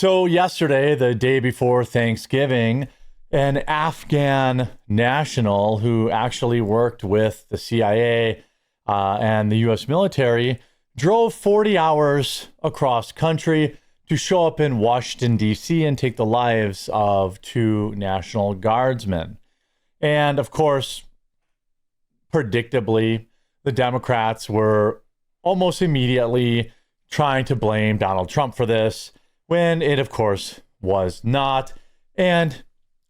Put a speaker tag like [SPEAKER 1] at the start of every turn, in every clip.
[SPEAKER 1] So yesterday, the day before Thanksgiving, an Afghan national who actually worked with the CIA and the U.S. military drove 40 hours across country to show up in Washington, D.C. and take the lives of two National Guardsmen. And of course, predictably, the Democrats were almost immediately trying to blame Donald Trump for this, when it, of course, was not. And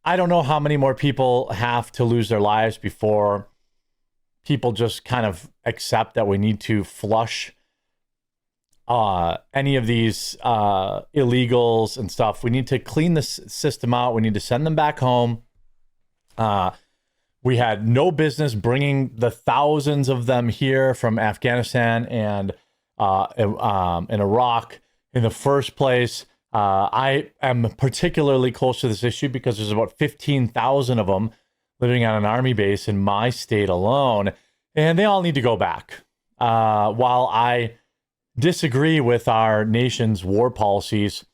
[SPEAKER 1] I don't know how many more people have to lose their lives before people just kind of accept that we need to flush any of these illegals and stuff. We need to clean the system out. We need to send them back home. We had no business bringing the thousands of them here from Afghanistan and Iraq in the first place. I am particularly close to this issue because there's about 15,000 of them living on an army base in my state alone, and they all need to go back. While I disagree with our nation's war policies,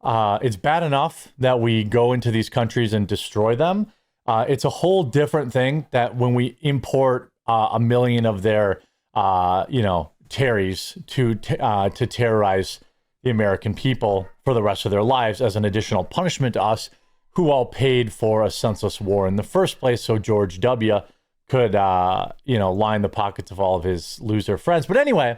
[SPEAKER 1] it's bad enough that we go into these countries and destroy them. It's a whole different thing that when we import a million of their, Terries to terrorize the American people for the rest of their lives as an additional punishment to us, who all paid for a senseless war in the first place, so George W. could, line the pockets of all of his loser friends. But anyway,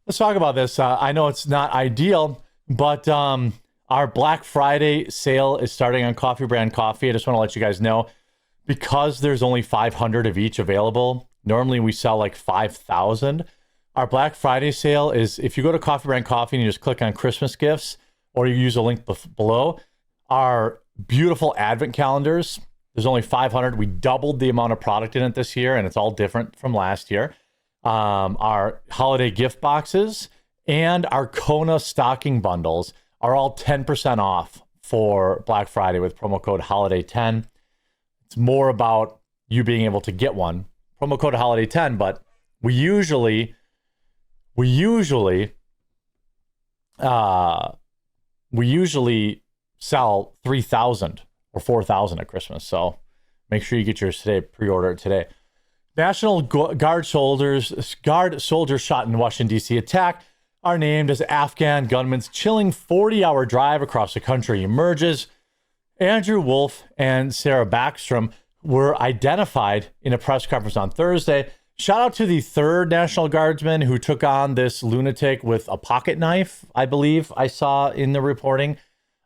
[SPEAKER 1] let's talk about this. I know it's not ideal, but our Black Friday sale is starting on Coffee Brand Coffee. I just want to let you guys know, because there's only 500 of each available. Normally we sell like 5,000. Our Black Friday sale is, if you go to Coffee Brand Coffee and you just click on Christmas gifts, or you use a link below, our beautiful advent calendars, there's only 500. We doubled the amount of product in it this year, and it's all different from last year. Our holiday gift boxes and our Kona stocking bundles are all 10% off for Black Friday with promo code HOLIDAY10. It's more about you being able to get one. Promo code HOLIDAY10, but we usually sell 3,000 or 4,000 at Christmas. So make sure you get yours today. Pre-order it today. National Guard soldiers shot in Washington, D.C. attack are named as Afghan gunman's chilling 40-hour drive across the country emerges. Andrew Wolf and Sarah Backstrom were identified in a press conference on Thursday. Shout out to the third National Guardsman who took on this lunatic with a pocket knife, I believe I saw in the reporting.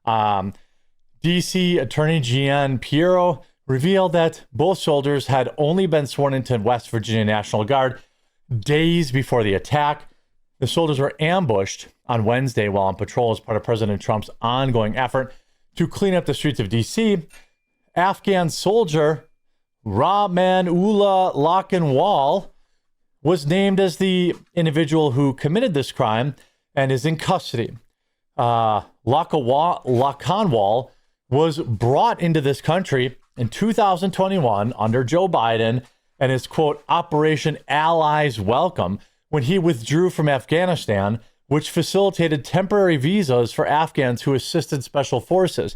[SPEAKER 1] DC Attorney Gian Piero revealed that both soldiers had only been sworn into West Virginia National Guard days before the attack. The soldiers were ambushed on Wednesday while on patrol as part of President Trump's ongoing effort to clean up the streets of DC. Afghan soldier Rahmanullah Lakanwal was named as the individual who committed this crime and is in custody. Lakanwal was brought into this country in 2021 under Joe Biden and his, quote, Operation Allies Welcome, when he withdrew from Afghanistan, which facilitated temporary visas for Afghans who assisted special forces.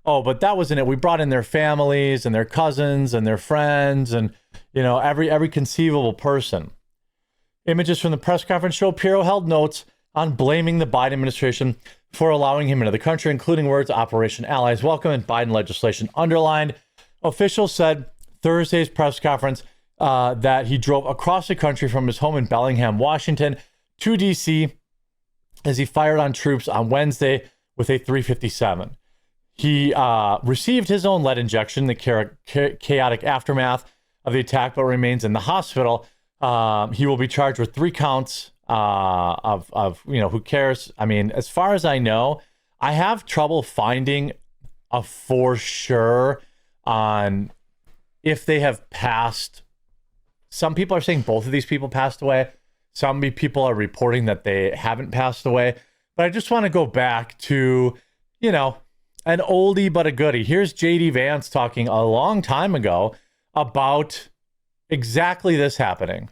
[SPEAKER 1] Oh, but that wasn't it. We brought in their families and their cousins and their friends and, every conceivable person. Images from the press conference show Piero held notes on blaming the Biden administration for allowing him into the country, including words Operation Allies Welcome and Biden legislation underlined. Officials said Thursday's press conference that he drove across the country from his home in Bellingham, Washington to D.C. as he fired on troops on Wednesday with a .357. He received his own lead injection in the chaotic aftermath of the attack, but remains in the hospital. He will be charged with 3 counts of who cares? I mean, as far as I know, I have trouble finding a for sure on if they have passed. Some people are saying both of these people passed away. Some people are reporting that they haven't passed away. But I just want to go back to, an oldie but a goodie. Here's J.D. Vance talking a long time ago about exactly this happening.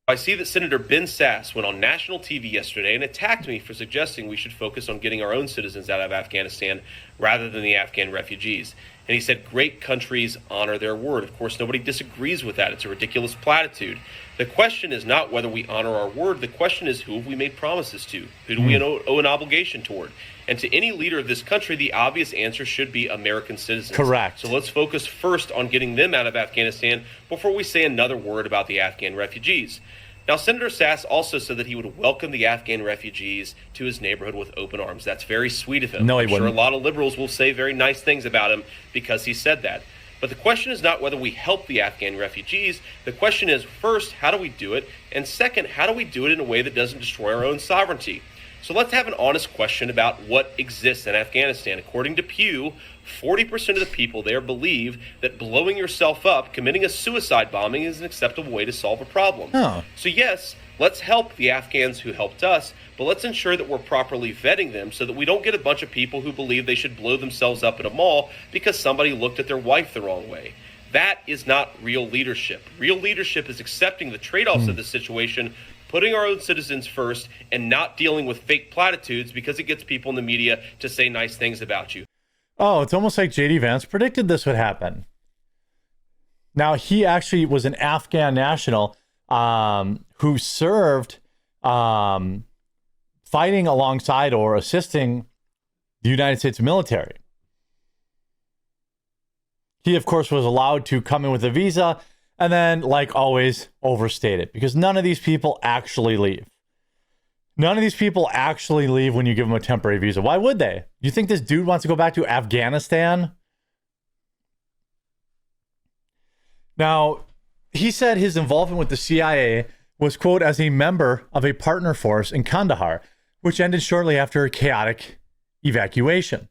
[SPEAKER 2] I see that Senator Ben Sasse went on national TV yesterday and attacked me for suggesting we should focus on getting our own citizens out of Afghanistan rather than the Afghan refugees. And he said great countries honor their word. Of course, nobody disagrees with that. It's a ridiculous platitude. The question is not whether we honor our word. The question is, who have we made promises to? Who do we owe an obligation toward? And to any leader of this country, the obvious answer should be American citizens.
[SPEAKER 1] Correct.
[SPEAKER 2] So let's focus first on getting them out of Afghanistan before we say another word about the Afghan refugees. Now, Senator Sasse also said that he would welcome the Afghan refugees to his neighborhood with open arms. That's very sweet of him.
[SPEAKER 1] No, he
[SPEAKER 2] I'm sure
[SPEAKER 1] wouldn't.
[SPEAKER 2] a lot of liberals will say very nice things about him because he said that. But the question is not whether we help the Afghan refugees. The question is, first, how do we do it? And second, how do we do it in a way that doesn't destroy our own sovereignty? So let's have an honest question about what exists in Afghanistan. According to Pew, 40% of the people there believe that blowing yourself up, committing a suicide bombing, is an acceptable way to solve a problem.
[SPEAKER 1] Oh.
[SPEAKER 2] So yes, let's help the Afghans who helped us, but let's ensure that we're properly vetting them so that we don't get a bunch of people who believe they should blow themselves up at a mall because somebody looked at their wife the wrong way. That is not real leadership. Real leadership is accepting the trade-offs of the situation, putting our own citizens first, and not dealing with fake platitudes because it gets people in the media to say nice things about you.
[SPEAKER 1] Oh, it's almost like J.D. Vance predicted this would happen. Now, he actually was an Afghan national who served fighting alongside or assisting the United States military. He, of course, was allowed to come in with a visa and then, like always, overstayed it because none of these people actually leave. None of these people actually leave when you give them a temporary visa. Why would they? You think this dude wants to go back to Afghanistan? Now, he said his involvement with the CIA was, quote, as a member of a partner force in Kandahar, which ended shortly after a chaotic evacuation.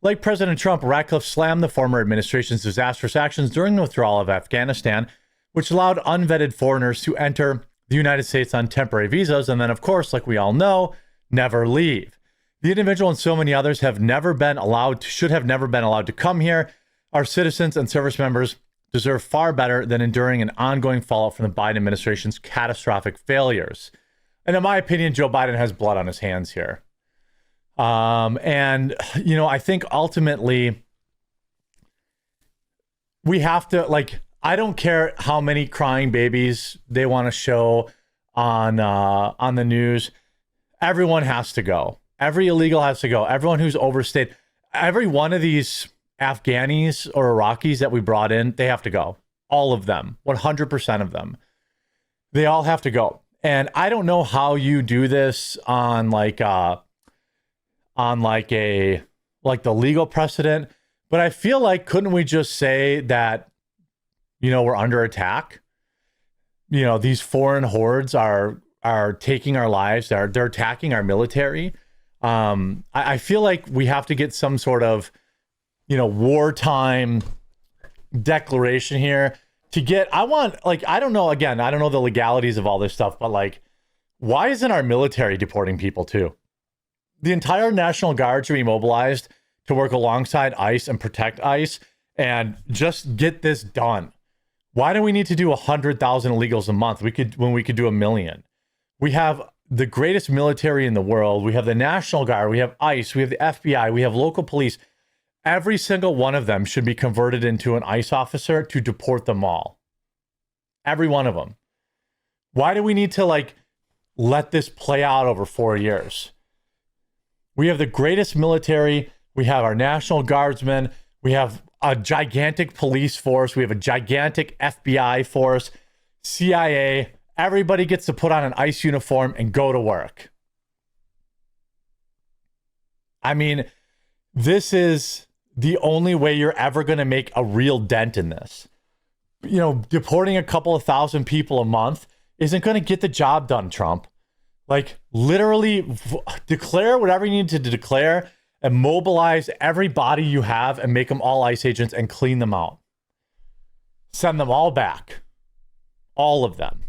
[SPEAKER 1] Like President Trump, Ratcliffe slammed the former administration's disastrous actions during the withdrawal of Afghanistan, which allowed unvetted foreigners to enter the United States on temporary visas, and then, of course, like we all know, never leave. The individual and so many others should have never been allowed to come here. Our citizens and service members deserve far better than enduring an ongoing fallout from the Biden administration's catastrophic failures. And in my opinion, Joe Biden has blood on his hands here. And, you know, I think ultimately we have to, like, I don't care how many crying babies they want to show on the news. Everyone has to go. Every illegal has to go. Everyone who's overstayed. Every one of these Afghanis or Iraqis that we brought in, they have to go. All of them. 100% of them. They all have to go. And I don't know how you do this on like the legal precedent, but I feel like couldn't we just say that, you know, we're under attack? You know, these foreign hordes are taking our lives. They're attacking our military. I feel like we have to get some sort of, you know, wartime declaration here to get, I don't know the legalities of all this stuff, but like, why isn't our military deporting people too? The entire National Guard should be mobilized to work alongside ICE and protect ICE and just get this done. Why do we need to do 100,000 illegals a month? When we could do 1 million. We have the greatest military in the world. We have the National Guard. We have ICE. We have the FBI. We have local police. Every single one of them should be converted into an ICE officer to deport them all. Every one of them. Why do we need to let this play out over 4 years? We have the greatest military. We have our National Guardsmen. We have a gigantic police force. We have a gigantic FBI force, CIA. Everybody gets to put on an ICE uniform and go to work. I mean, this is the only way you're ever going to make a real dent in this. You know, deporting a couple of thousand people a month isn't going to get the job done, Trump. Like, literally declare whatever you need to declare and mobilize every body you have and make them all ICE agents and clean them out. Send them all back. All of them.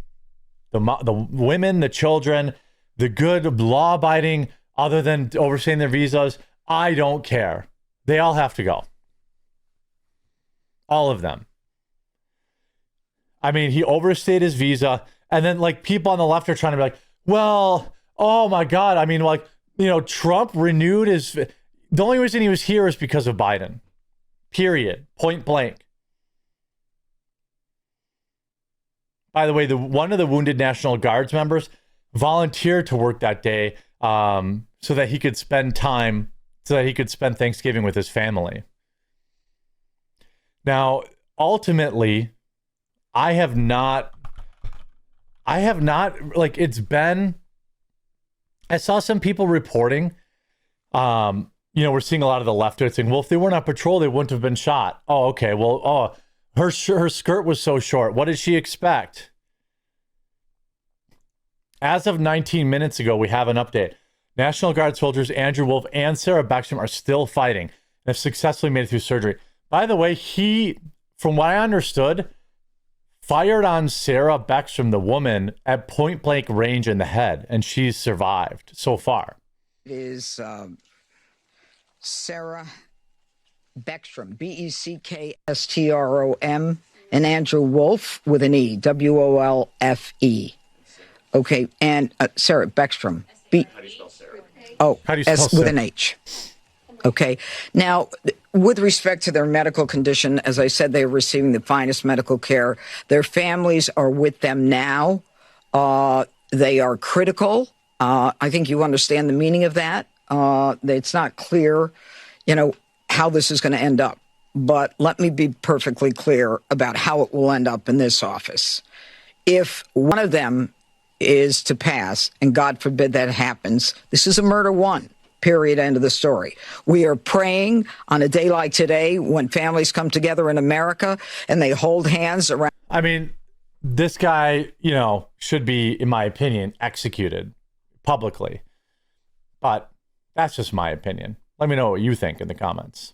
[SPEAKER 1] The women, the children, the good, law-abiding, other than overstaying their visas, I don't care. They all have to go. All of them. I mean, he overstayed his visa, And then like people on the left are trying to be like, well, oh my God. I mean, like, Trump renewed his, the only reason he was here is because of Biden, period, point blank. By the way, one of the wounded National Guards members volunteered to work that day so that he could spend Thanksgiving with his family. Now, ultimately, I have not, like, I saw some people reporting, we're seeing a lot of the leftists saying, well, if they weren't on patrol, they wouldn't have been shot. Oh, okay. Well, her skirt was so short. What did she expect? As of 19 minutes ago, we have an update. National Guard soldiers Andrew Wolf and Sarah Beckstrom are still fighting and have successfully made it through surgery. By the way, he, from what I understood, fired on Sarah Beckstrom, the woman, at point blank range in the head, and she's survived so far.
[SPEAKER 3] It is Sarah Beckstrom, Beckstrom, and Andrew Wolf with an E, Wolfe. Okay, and Sarah Beckstrom.
[SPEAKER 2] How do you spell Sarah?
[SPEAKER 3] Oh,
[SPEAKER 1] How do you spell
[SPEAKER 3] S with an H. Okay. Now, with respect to their medical condition, as I said, they are receiving the finest medical care. Their families are with them now. They are critical. I think you understand the meaning of that. It's not clear, how this is going to end up. But let me be perfectly clear about how it will end up in this office. If one of them is to pass, and God forbid that happens, this is a murder one. Period. End of the story. We are praying on a day like today when families come together in America and they hold hands around.
[SPEAKER 1] I mean, this guy, should be, in my opinion, executed publicly. But that's just my opinion. Let me know what you think in the comments.